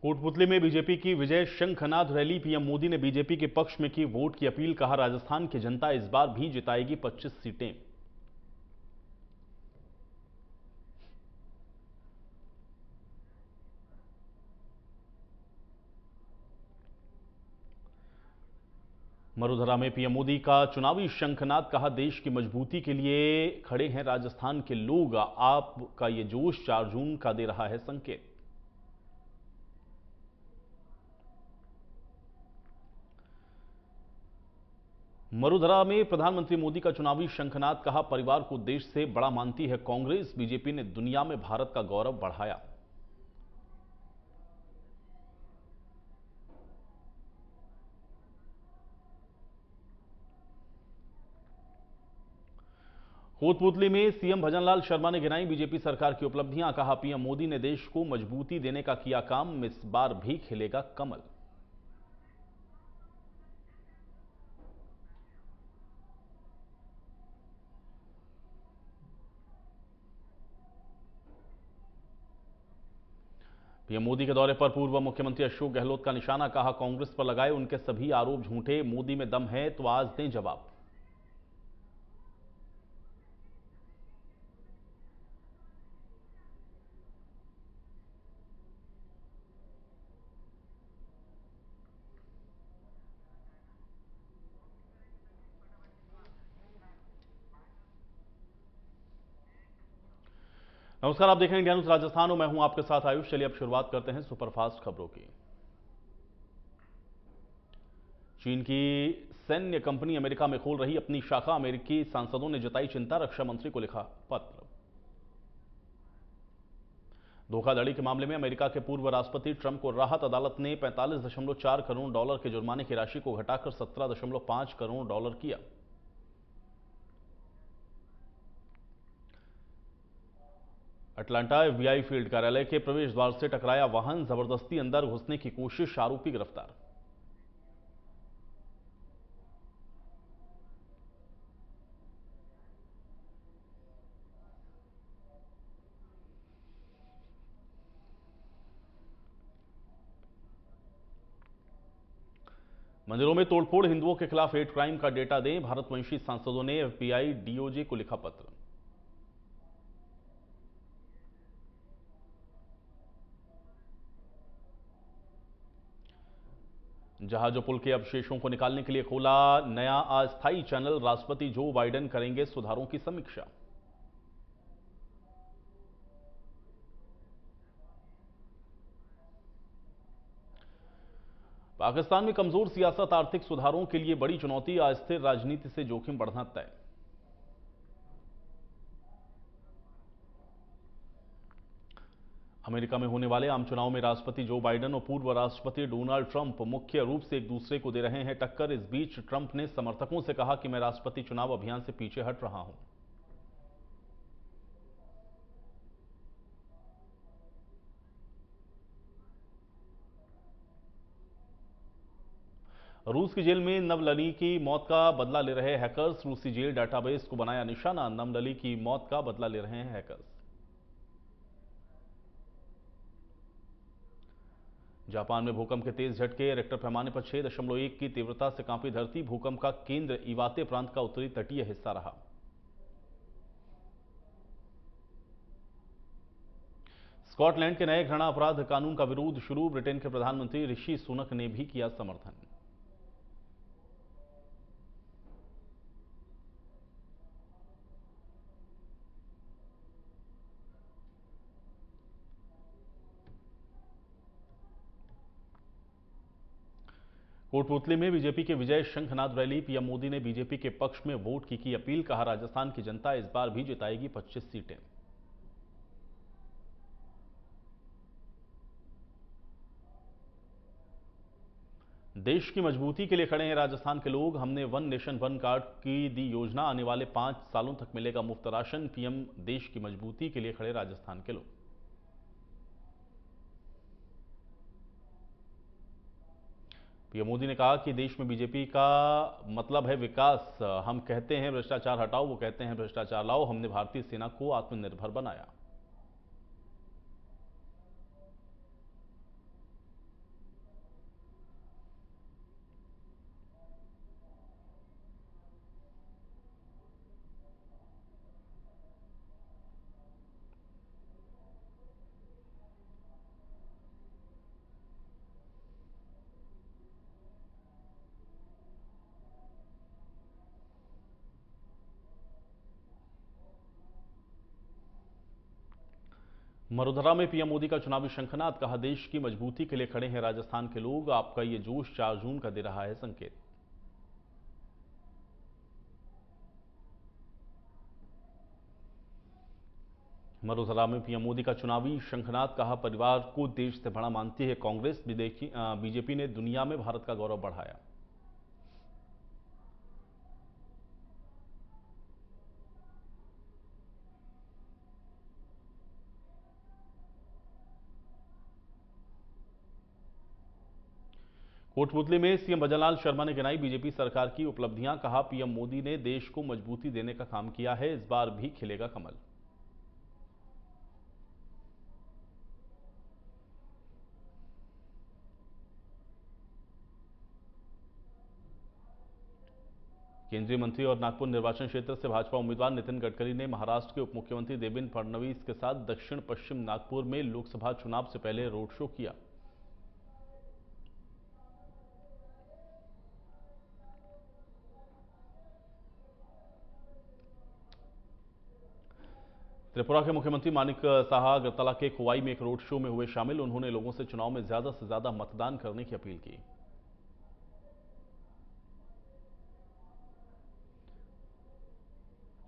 कोटपुतली में बीजेपी की विजय शंखनाद रैली। पीएम मोदी ने बीजेपी के पक्ष में की वोट की अपील। कहा, राजस्थान की जनता इस बार भी जिताएगी 25 सीटें। मरुधरा में पीएम मोदी का चुनावी शंखनाद। कहा, देश की मजबूती के लिए खड़े हैं राजस्थान के लोग। आपका ये जोश 4 जून का दे रहा है संकेत। मरुधरा में प्रधानमंत्री मोदी का चुनावी शंखनाद। कहा, परिवार को देश से बड़ा मानती है कांग्रेस। बीजेपी ने दुनिया में भारत का गौरव बढ़ाया। कोटपुतली में सीएम भजनलाल शर्मा ने गिनाई बीजेपी सरकार की उपलब्धियां। कहा, पीएम मोदी ने देश को मजबूती देने का किया काम। इस बार भी खिलेगा कमल। पीएम मोदी के दौरे पर पूर्व मुख्यमंत्री अशोक गहलोत का निशाना। कहा, कांग्रेस पर लगाए उनके सभी आरोप झूठे। मोदी में दम है तो आज दें जवाब। नमस्कार, आप देख रहे हैं इंडिया न्यूज राजस्थान। मैं हूं आपके साथ आयुष। चलिए अब शुरुआत करते हैं सुपरफास्ट खबरों की। चीन की सैन्य कंपनी अमेरिका में खोल रही अपनी शाखा। अमेरिकी सांसदों ने जताई चिंता। रक्षा मंत्री को लिखा पत्र। धोखाधड़ी के मामले में अमेरिका के पूर्व राष्ट्रपति ट्रंप को राहत। अदालत ने 45.4 करोड़ डॉलर के जुर्माने की राशि को घटाकर 17.5 करोड़ डॉलर किया। अटलांटा एफबीआई फील्ड कार्यालय के प्रवेश द्वार से टकराया वाहन। जबरदस्ती अंदर घुसने की कोशिश। आरोपी गिरफ्तार। मंदिरों में तोड़फोड़। हिंदुओं के खिलाफ हेट क्राइम का डेटा दें। भारतवंशी सांसदों ने एफबीआई डीओजी को लिखा पत्र। जहाज और पुल के अवशेषों को निकालने के लिए खोला नया अस्थायी चैनल। राष्ट्रपति जो बाइडेन करेंगे सुधारों की समीक्षा। पाकिस्तान में कमजोर सियासत। आर्थिक सुधारों के लिए बड़ी चुनौती। अस्थिर राजनीति से जोखिम बढ़ना तय। अमेरिका में होने वाले आम चुनाव में राष्ट्रपति जो बाइडेन और पूर्व राष्ट्रपति डोनाल्ड ट्रंप मुख्य रूप से एक दूसरे को दे रहे हैं टक्कर। इस बीच ट्रंप ने समर्थकों से कहा कि मैं राष्ट्रपति चुनाव अभियान से पीछे हट रहा हूं। रूस की जेल में नवलनी की मौत का बदला ले रहे हैकर्स। रूसी जेल डाटाबेस को बनाया निशाना। नवलनी की मौत का बदला ले रहे हैं हैकर्स। जापान में भूकंप के तेज झटके। रिक्टर पैमाने पर 6.1 की तीव्रता से कांपी धरती। भूकंप का केंद्र इवाते प्रांत का उत्तरी तटीय हिस्सा रहा। स्कॉटलैंड के नए घृणा अपराध कानून का विरोध शुरू। ब्रिटेन के प्रधानमंत्री ऋषि सुनक ने भी किया समर्थन। कोटपुतली में बीजेपी के विजय शंखनाद रैली। पीएम मोदी ने बीजेपी के पक्ष में वोट की अपील। कहा, राजस्थान की जनता इस बार भी जिताएगी 25 सीटें। देश की मजबूती के लिए खड़े हैं राजस्थान के लोग। हमने वन नेशन वन कार्ड की दी योजना। आने वाले 5 सालों तक मिलेगा मुफ्त राशन। पीएम, देश की मजबूती के लिए खड़े राजस्थान के लोग। पीएम मोदी ने कहा कि देश में बीजेपी का मतलब है विकास। हम कहते हैं भ्रष्टाचार हटाओ, वो कहते हैं भ्रष्टाचार लाओ। हमने भारतीय सेना को आत्मनिर्भर बनाया। मरोधरा में पीएम मोदी का चुनावी शंखनाद, कहा देश की मजबूती के लिए खड़े हैं राजस्थान के लोग, आपका ये जोश 4 जून का दे रहा है संकेत। मरोधरा में पीएम मोदी का चुनावी शंखनाद, कहा परिवार को देश से बड़ा मानती है कांग्रेस, बीजेपी ने दुनिया में भारत का गौरव बढ़ाया। कोटपुतली में सीएम भजनलाल शर्मा ने गिनाई बीजेपी सरकार की उपलब्धियां, कहा पीएम मोदी ने देश को मजबूती देने का काम किया है, इस बार भी खिलेगा कमल। केंद्रीय मंत्री और नागपुर निर्वाचन क्षेत्र से भाजपा उम्मीदवार नितिन गडकरी ने महाराष्ट्र के उप मुख्यमंत्री देवेंद्र फडणवीस के साथ दक्षिण पश्चिम नागपुर में लोकसभा चुनाव से पहले रोड शो किया। त्रिपुरा के मुख्यमंत्री मानिक साहा अगरतला के खोवाई में एक रोड शो में हुए शामिल, उन्होंने लोगों से चुनाव में ज्यादा से ज्यादा मतदान करने की अपील की।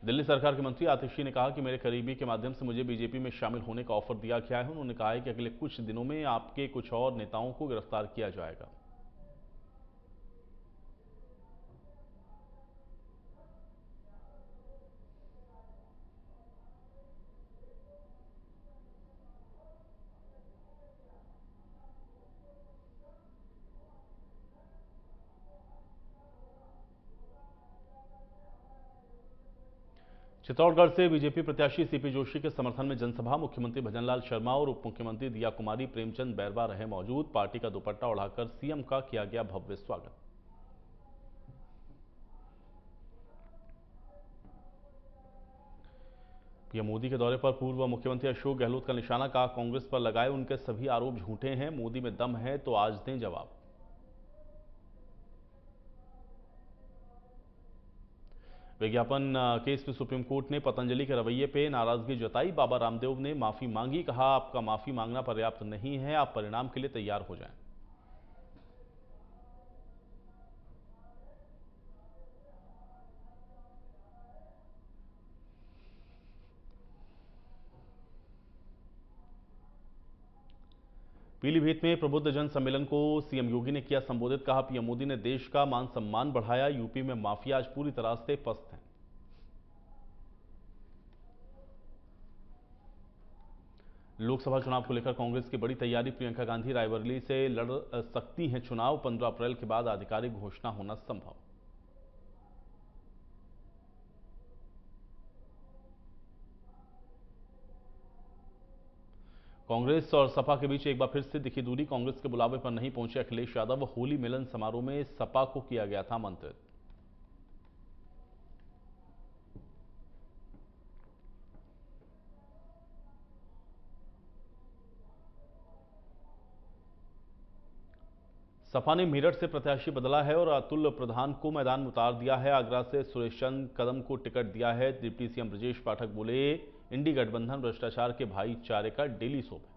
दिल्ली सरकार के मंत्री आतिशी ने कहा कि मेरे करीबी के माध्यम से मुझे बीजेपी में शामिल होने का ऑफर दिया गया है। उन्होंने कहा है कि अगले कुछ दिनों में आपके कुछ और नेताओं को गिरफ्तार किया जाएगा। चित्तौड़गढ़ से बीजेपी प्रत्याशी सीपी जोशी के समर्थन में जनसभा, मुख्यमंत्री भजनलाल शर्मा और उप मुख्यमंत्री दिया कुमारी, प्रेमचंद बैरवा रहे मौजूद, पार्टी का दुपट्टा उड़ाकर सीएम का किया गया भव्य स्वागत। पीएम मोदी के दौरे पर पूर्व मुख्यमंत्री अशोक गहलोत का निशाना, कहा कांग्रेस पर लगाए उनके सभी आरोप झूठे हैं, मोदी में दम है तो आज दें जवाब। विज्ञापन केस में सुप्रीम कोर्ट ने पतंजलि के रवैये पे नाराजगी जताई, बाबा रामदेव ने माफी मांगी, कहा आपका माफी मांगना पर्याप्त नहीं है, आप परिणाम के लिए तैयार हो जाएं। पीलीभीत में प्रबुद्ध जन सम्मेलन को सीएम योगी ने किया संबोधित, कहा पीएम मोदी ने देश का मान सम्मान बढ़ाया, यूपी में माफिया आज पूरी तरह से पस्त हैं। लोकसभा चुनाव को लेकर कांग्रेस की बड़ी तैयारी, प्रियंका गांधी रायबरेली से लड़ सकती हैं चुनाव, 15 अप्रैल के बाद आधिकारिक घोषणा होना संभव। कांग्रेस और सपा के बीच एक बार फिर से दिखी दूरी, कांग्रेस के बुलावे पर नहीं पहुंचे अखिलेश यादव, होली मिलन समारोह में सपा को किया गया था आमंत्रित। सपा ने मेरठ से प्रत्याशी बदला है और अतुल प्रधान को मैदान में उतार दिया है, आगरा से सुरेश चंद कदम को टिकट दिया है। डिप्टी सीएम ब्रजेश पाठक बोले इंडी गठबंधन भ्रष्टाचार के भाईचारे का डेली सोप है।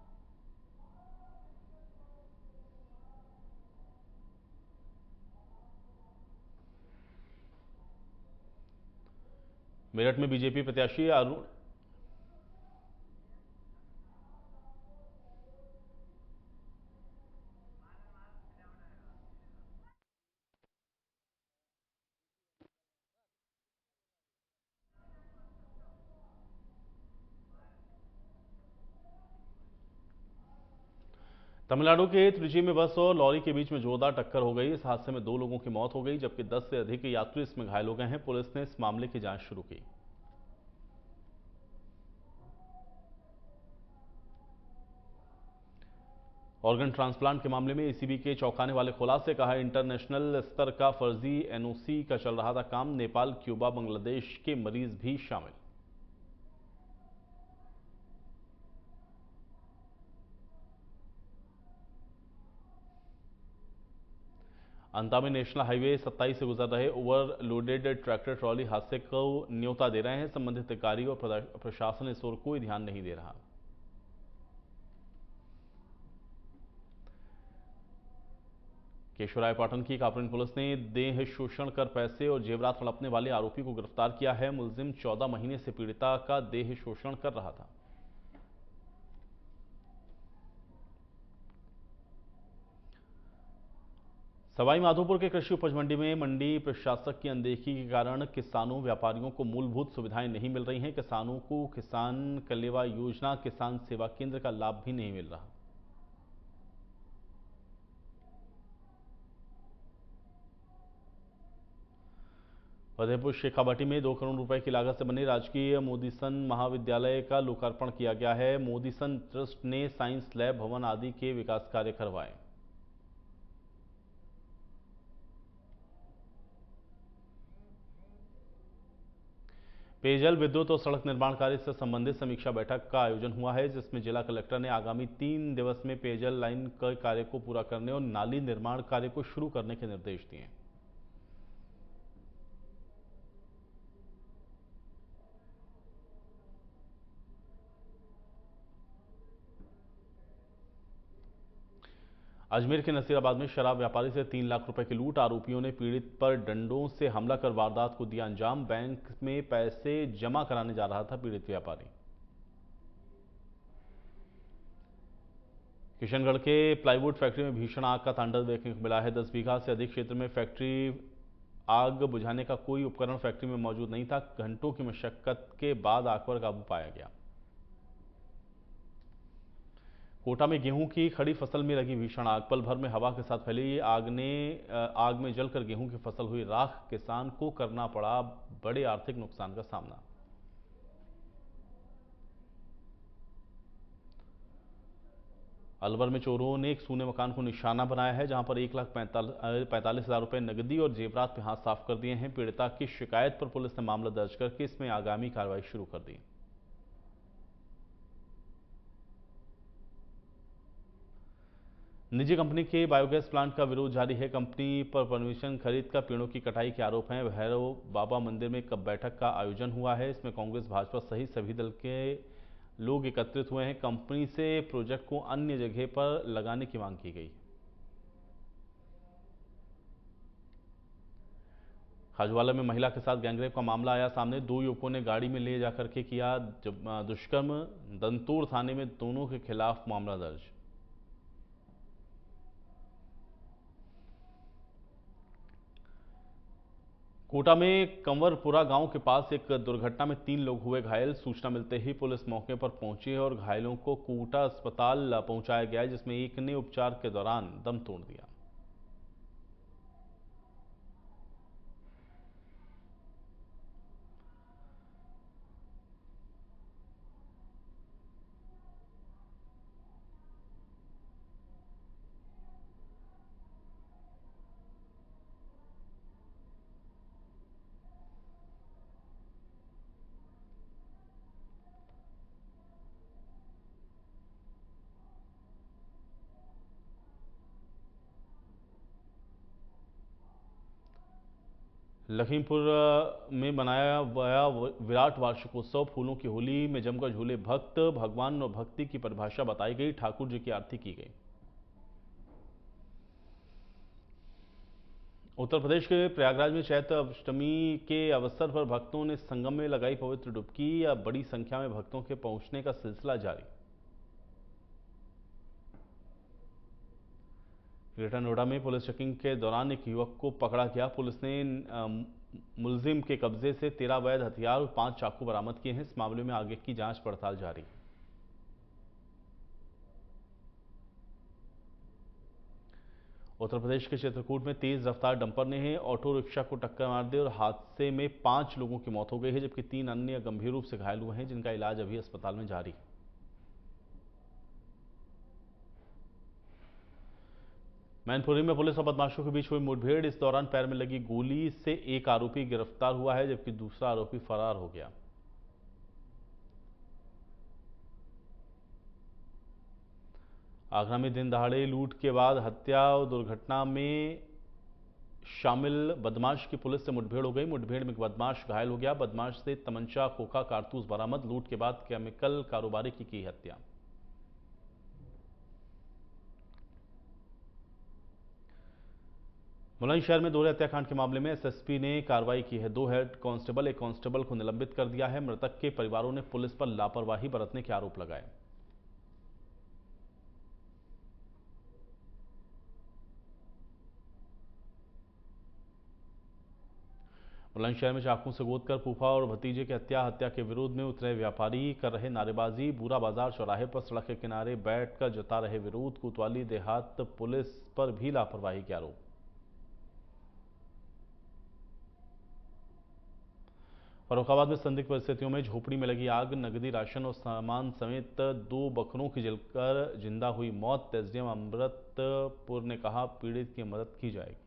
मेरठ में बीजेपी प्रत्याशी अरुण तमिलनाडु के त्रिची में बस और लॉरी के बीच में जोरदार टक्कर हो गई। इस हादसे में 2 लोगों की मौत हो गई, जबकि 10 से अधिक यात्री इसमें घायल हो गए हैं। पुलिस ने इस मामले की जांच शुरू की। ऑर्गन ट्रांसप्लांट के मामले में एसीबी के चौंकाने वाले खुलासे, कहा इंटरनेशनल स्तर का फर्जी एनओसी का चल रहा था काम, नेपाल, क्यूबा, बांग्लादेश के मरीज भी शामिल। अंता में नेशनल हाईवे 27 से गुजर रहे ओवरलोडेड ट्रैक्टर ट्रॉली हादसे को न्योता दे रहे हैं, संबंधित अधिकारी और प्रशासन इस ओर कोई ध्यान नहीं दे रहा। केशवरायपाटन की कापरेन पुलिस ने देह शोषण कर पैसे और जेवरात हड़पने वाले आरोपी को गिरफ्तार किया है। मुलजिम 14 महीने से पीड़िता का देह शोषण कर रहा था। सवाई माधोपुर के कृषि उपज मंडी में मंडी प्रशासक की अनदेखी के कारण किसानों व्यापारियों को मूलभूत सुविधाएं नहीं मिल रही हैं। किसानों को किसान कलेवा योजना, किसान सेवा केंद्र का लाभ भी नहीं मिल रहा। फतेहपुर शेखावाटी में 2 करोड़ रुपए की लागत से बने राजकीय मोदीसन महाविद्यालय का लोकार्पण किया गया है। मोदीसन ट्रस्ट ने साइंस लैब, भवन आदि के विकास कार्य करवाए। पेयजल, विद्युत और सड़क निर्माण कार्य से संबंधित समीक्षा बैठक का आयोजन हुआ है, जिसमें जिला कलेक्टर ने आगामी 3 दिवस में पेयजल लाइन के कार्य को पूरा करने और नाली निर्माण कार्य को शुरू करने के निर्देश दिए। अजमेर के नसीराबाद में शराब व्यापारी से 3 लाख रुपए की लूट। आरोपियों ने पीड़ित पर डंडों से हमला कर वारदात को दिया अंजाम। बैंक में पैसे जमा कराने जा रहा था पीड़ित व्यापारी। किशनगढ़ के प्लाईवुड फैक्ट्री में भीषण आग का तांडव देखने को मिला है। 10 बीघा से अधिक क्षेत्र में फैक्ट्री आग बुझाने का कोई उपकरण फैक्ट्री में मौजूद नहीं था। घंटों की मशक्कत के बाद आग पर काबू पाया गया। कोटा में गेहूं की खड़ी फसल में लगी भीषण आग। पल भर में हवा के साथ फैली आग में जलकर गेहूं की फसल हुई राख। किसान को करना पड़ा बड़े आर्थिक नुकसान का सामना। अलवर में चोरों ने एक सूने मकान को निशाना बनाया है, जहां पर 1,45,000 रुपए नकदी और जेवरात पे हाथ साफ कर दिए हैं। पीड़िता की शिकायत पर पुलिस ने मामला दर्ज करके इसमें आगामी कार्रवाई शुरू कर दी। निजी कंपनी के बायोगैस प्लांट का विरोध जारी है। कंपनी पर परमिशन खरीद कर पेड़ों की कटाई के आरोप हैं। भैरव बाबा मंदिर में कब बैठक का आयोजन हुआ है। इसमें कांग्रेस, भाजपा सहित सभी दल के लोग एकत्रित हुए हैं। कंपनी से प्रोजेक्ट को अन्य जगह पर लगाने की मांग की गई। खाजवाला में महिला के साथ गैंगरेप का मामला आया सामने। 2 युवकों ने गाड़ी में ले जाकर के किया दुष्कर्म। दंतोड़ थाने में दोनों के खिलाफ मामला दर्ज। कोटा में कंवरपुरा गांव के पास एक दुर्घटना में 3 लोग हुए घायल। सूचना मिलते ही पुलिस मौके पर पहुंची और घायलों को कोटा अस्पताल पहुंचाया गया, जिसमें एक ने उपचार के दौरान दम तोड़ दिया। लखीमपुर में मनाया गया विराट वार्षिकोत्सव। फूलों की होली में जमकर झूले भक्त। भगवान और भक्ति की परिभाषा बताई गई। ठाकुर जी की आरती की गई। उत्तर प्रदेश के प्रयागराज में चैत्र अष्टमी के अवसर पर भक्तों ने संगम में लगाई पवित्र डुबकी। अब बड़ी संख्या में भक्तों के पहुंचने का सिलसिला जारी। ग्रेटर नोएडा में पुलिस चेकिंग के दौरान एक युवक को पकड़ा गया। पुलिस ने मुलजिम के कब्जे से 13 अवैध हथियार और 5 चाकू बरामद किए हैं। इस मामले में आगे की जांच पड़ताल जारी। उत्तर प्रदेश के चित्रकूट में तेज रफ्तार डंपर ने ऑटो रिक्शा को टक्कर मार दी और हादसे में 5 लोगों की मौत हो गई है, जबकि 3 अन्य गंभीर रूप से घायल हुए हैं, जिनका इलाज अभी अस्पताल में जारी है। मैनपुरी में पुलिस और बदमाशों के बीच हुई मुठभेड़। इस दौरान पैर में लगी गोली से एक आरोपी गिरफ्तार हुआ है, जबकि दूसरा आरोपी फरार हो गया। आगरा में दिन दहाड़े लूट के बाद हत्या और दुर्घटना में शामिल बदमाश की पुलिस से मुठभेड़ हो गई। मुठभेड़ में बदमाश घायल हो गया। बदमाश से तमंचा, खोखा, कारतूस बरामद। लूट के बाद केमिकल कारोबारी की हत्या। बुलंदशहर में दोहरे हत्याकांड के मामले में एसएसपी ने कार्रवाई की है। 2 हेड कांस्टेबल, एक कांस्टेबल को निलंबित कर दिया है। मृतक के परिवारों ने पुलिस पर लापरवाही बरतने के आरोप लगाए। बुलंदशहर में चाकू से गोदकर फूफा और भतीजे की हत्या के विरोध में उतरे व्यापारी कर रहे नारेबाजी। बूरा बाजार चौराहे पर सड़क के किनारे बैठकर जता रहे विरोध। कोतवाली देहात पुलिस पर भी लापरवाही के आरोप। फर्रुखाबाद में संदिग्ध परिस्थितियों में झोपड़ी में लगी आग, नकदी, राशन और सामान समेत 2 बकरों की जलकर जिंदा हुई मौत। एसडीएम अमृतपुर ने कहा, पीड़ित की मदद की जाएगी।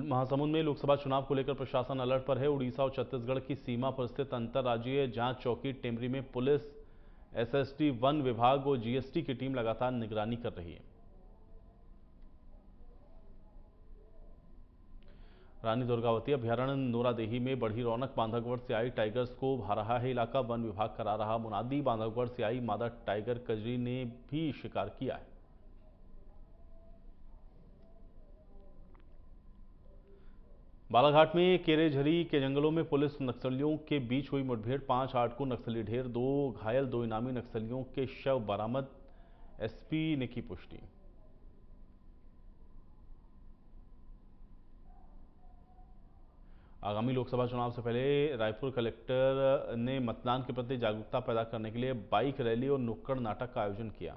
महासमुंद में लोकसभा चुनाव को लेकर प्रशासन अलर्ट पर है। उड़ीसा और छत्तीसगढ़ की सीमा पर स्थित अंतर्राज्यीय जांच चौकी टेमरी में पुलिस, एसएसटी, वन विभाग और जीएसटी की टीम लगातार निगरानी कर रही है। रानी दुर्गावती अभ्यारण्य नोरादेही में बढ़ी रौनक। बांधवगढ़ से आई टाइगर्स को भा रहा है इलाका। वन विभाग करा रहा मुनादी। बांधवगढ़ से आई मादा टाइगर कजरी ने भी शिकार किया है। बालाघाट में केरेझरी के जंगलों में पुलिस नक्सलियों के बीच हुई मुठभेड़। 5 हार्डकोर नक्सली ढेर, 2 घायल, 2 इनामी नक्सलियों के शव बरामद। एसपी ने की पुष्टि। आगामी लोकसभा चुनाव से पहले रायपुर कलेक्टर ने मतदान के प्रति जागरूकता पैदा करने के लिए बाइक रैली और नुक्कड़ नाटक का आयोजन किया।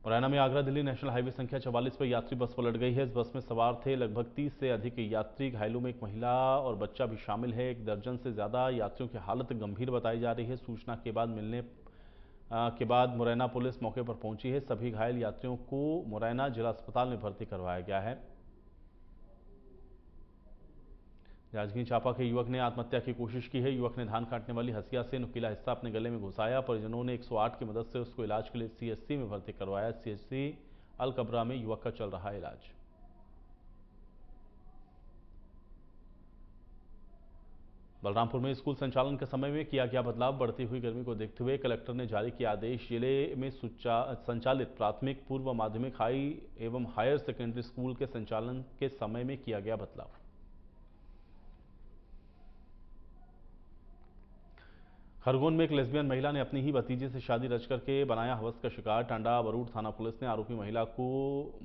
मुरैना में आगरा दिल्ली नेशनल हाईवे संख्या 44 पर यात्री बस पलट गई है। इस बस में सवार थे लगभग 30 से अधिक यात्री। घायलों में एक महिला और बच्चा भी शामिल है। 1 दर्जन से ज्यादा यात्रियों की हालत गंभीर बताई जा रही है। सूचना के बाद मिलने के बाद मुरैना पुलिस मौके पर पहुंची है। सभी घायल यात्रियों को मुरैना जिला अस्पताल में भर्ती करवाया गया है। जांजगीर चांपा के युवक ने आत्महत्या की कोशिश की है। युवक ने धान काटने वाली हसिया से नुकीला हिस्सा अपने गले में घुसाया। परिजनों ने 108 की मदद से उसको इलाज के लिए सीएचसी में भर्ती करवाया। सीएचसी अलकबरा में युवक का चल रहा इलाज। बलरामपुर में स्कूल संचालन के समय में किया गया बदलाव। बढ़ती हुई गर्मी को देखते हुए कलेक्टर ने जारी किया आदेश। जिले में संचालित प्राथमिक, पूर्व माध्यमिक, हाई एवं हायर सेकेंडरी स्कूल के संचालन के समय में किया गया बदलाव। खरगोन में एक लेस्बियन महिला ने अपनी ही भतीजे से शादी रच करके बनाया हवस का शिकार। टांडा बरूड थाना पुलिस ने आरोपी महिला को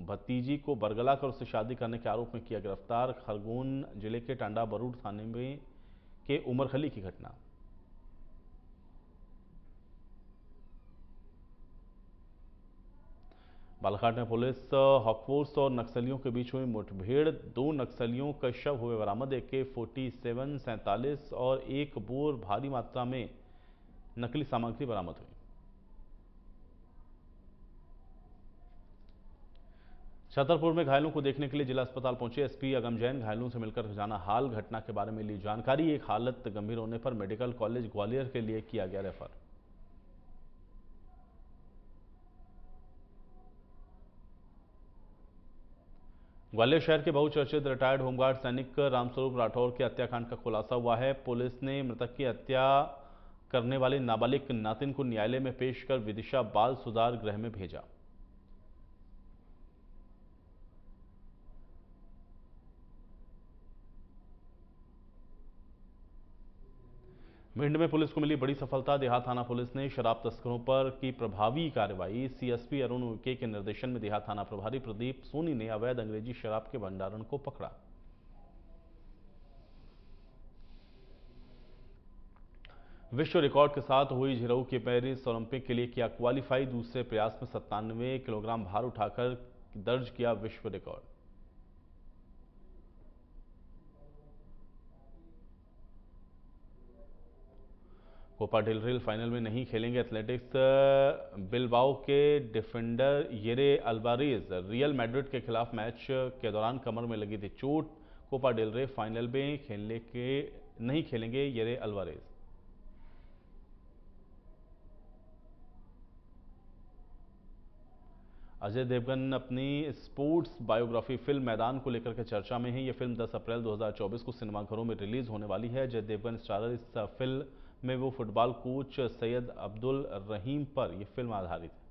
भतीजी को बरगला कर उससे शादी करने के आरोप में किया गिरफ्तार। खरगोन जिले के टांडा बरूड थाने में के उमरखली की घटना। बालाघाट में पुलिस, हॉकफोर्स और नक्सलियों के बीच हुई मुठभेड़। 2 नक्सलियों का शव हुए बरामद। AK-47, 47 और 1 बोर भारी मात्रा में नकली सामग्री बरामद हुई। छतरपुर में घायलों को देखने के लिए जिला अस्पताल पहुंचे एसपी अगम जैन। घायलों से मिलकर जाना हाल, घटना के बारे में ली जानकारी। एक हालत गंभीर होने पर मेडिकल कॉलेज ग्वालियर के लिए किया गया रेफर। ग्वालियर शहर के बहुचर्चित रिटायर्ड होमगार्ड सैनिक रामस्वरूप राठौर के हत्याकांड का खुलासा हुआ है। पुलिस ने मृतक की हत्या करने वाले नाबालिग नातिन को न्यायालय में पेश कर विदिशा बाल सुधार गृह में भेजा। भिंड में पुलिस को मिली बड़ी सफलता। देहात थाना पुलिस ने शराब तस्करों पर की प्रभावी कार्रवाई। सीएसपी अरुण उइके के निर्देशन में देहात थाना प्रभारी प्रदीप सोनी ने अवैध अंग्रेजी शराब के भंडारण को पकड़ा। विश्व रिकॉर्ड के साथ हुई झिरऊ की पेरिस ओलंपिक के लिए किया क्वालिफाई। दूसरे प्रयास में 97 किलोग्राम भार उठाकर दर्ज किया विश्व record. Copa del Rey final में नहीं खेलेंगे एथलेटिक्स। बिलबाओ के defender Yeray Alvarez Real Madrid के खिलाफ मैच के दौरान कमर में लगी थी चोट। कोपा डेल रे फाइनल में नहीं खेलेंगे येरे अल्वारेज। अजय देवगन अपनी स्पोर्ट्स बायोग्राफी फिल्म मैदान को लेकर के चर्चा में है। यह फिल्म 10 अप्रैल 2024 को सिनेमाघरों में रिलीज होने वाली है। अजय देवगन स्टारर इस फिल्म में वो फुटबॉल कोच सैयद अब्दुल रहीम पर यह फिल्म आधारित है।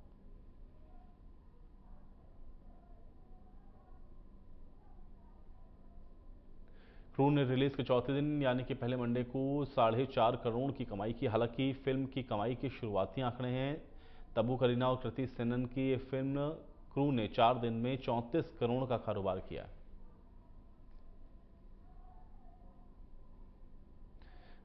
क्रू ने रिलीज के चौथे दिन यानी कि पहले मंडे को 4.5 करोड़ की कमाई की। हालांकि फिल्म की कमाई के शुरुआती आंकड़े हैं। तब्बू करीना और कृति सेनन की ये फिल्म क्रू ने 4 दिन में 34 करोड़ का कारोबार किया।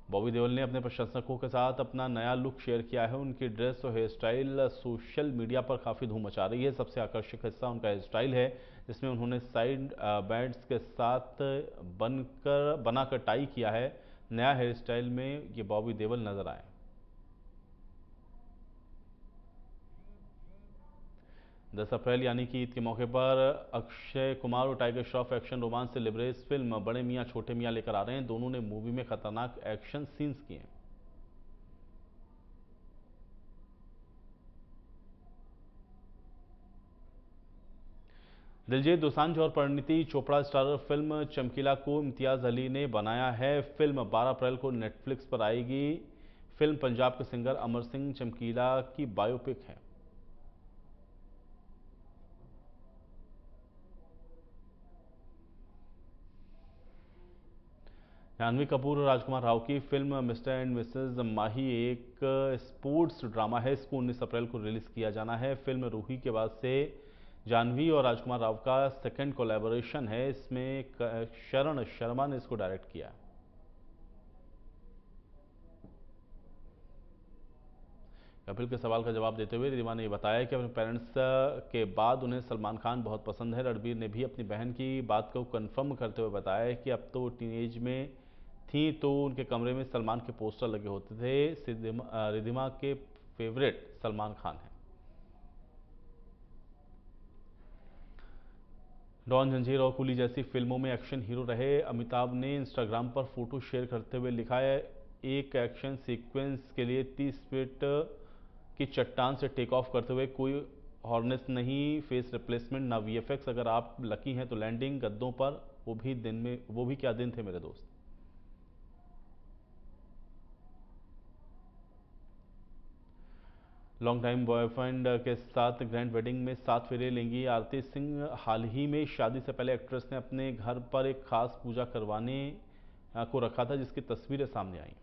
बॉबी देओल ने अपने प्रशंसकों के साथ अपना नया लुक शेयर किया है। उनकी ड्रेस और हेयर स्टाइल सोशल मीडिया पर काफ़ी धूम मचा रही है। सबसे आकर्षक हिस्सा उनका हेयर स्टाइल है, जिसमें उन्होंने साइड बैंड्स के साथ बनाकर टाई किया है। नया हेयर स्टाइल में ये बॉबी देओल नजर आए। 10 अप्रैल यानी कि ईद के मौके पर अक्षय कुमार और टाइगर श्रॉफ एक्शन रोमांस से लिबरेज फिल्म बड़े मियां छोटे मियां लेकर आ रहे हैं। दोनों ने मूवी में खतरनाक एक्शन सीन्स किए हैं। दिलजीत दोसांझ और परिणीति चोपड़ा स्टारर फिल्म चमकीला को इम्तियाज अली ने बनाया है। फिल्म 12 अप्रैल को नेटफ्लिक्स पर आएगी। फिल्म पंजाब के सिंगर अमर सिंह चमकीला की बायोपिक है। जाह्नवी कपूर और राजकुमार राव की फिल्म मिस्टर एंड मिसेज माही एक स्पोर्ट्स ड्रामा है। इसको 19 अप्रैल को रिलीज किया जाना है। फिल्म रूही के बाद से जाह्नवी और राजकुमार राव का सेकंड कोलैबोरेशन है। इसमें शरण शर्मा ने इसको डायरेक्ट किया। कपिल के सवाल का जवाब देते हुए रिधिमा ने बताया कि अपने पेरेंट्स के बाद उन्हें सलमान खान बहुत पसंद है। रणबीर ने भी अपनी बहन की बात को कंफर्म करते हुए बताया कि अब तो टीनेज में थी तो उनके कमरे में सलमान के पोस्टर लगे होते थे। रिधिमा के फेवरेट सलमान खान हैं। डॉन, जंजीर और कुली जैसी फिल्मों में एक्शन हीरो रहे अमिताभ ने इंस्टाग्राम पर फोटो शेयर करते हुए लिखा है, एक एक्शन सीक्वेंस के लिए 30 फीट की चट्टान से टेक ऑफ करते हुए कोई हॉर्नेस नहीं, फेस रिप्लेसमेंट ना वीएफएक्स। अगर आप लकी हैं तो लैंडिंग गद्दों पर, वो भी क्या दिन थे मेरे दोस्त। लॉन्ग टाइम बॉयफ्रेंड के साथ ग्रैंड वेडिंग में 7 फेरे लेंगी आरती सिंह। हाल ही में शादी से पहले एक्ट्रेस ने अपने घर पर एक खास पूजा करवाने को रखा था, जिसकी तस्वीरें सामने आई।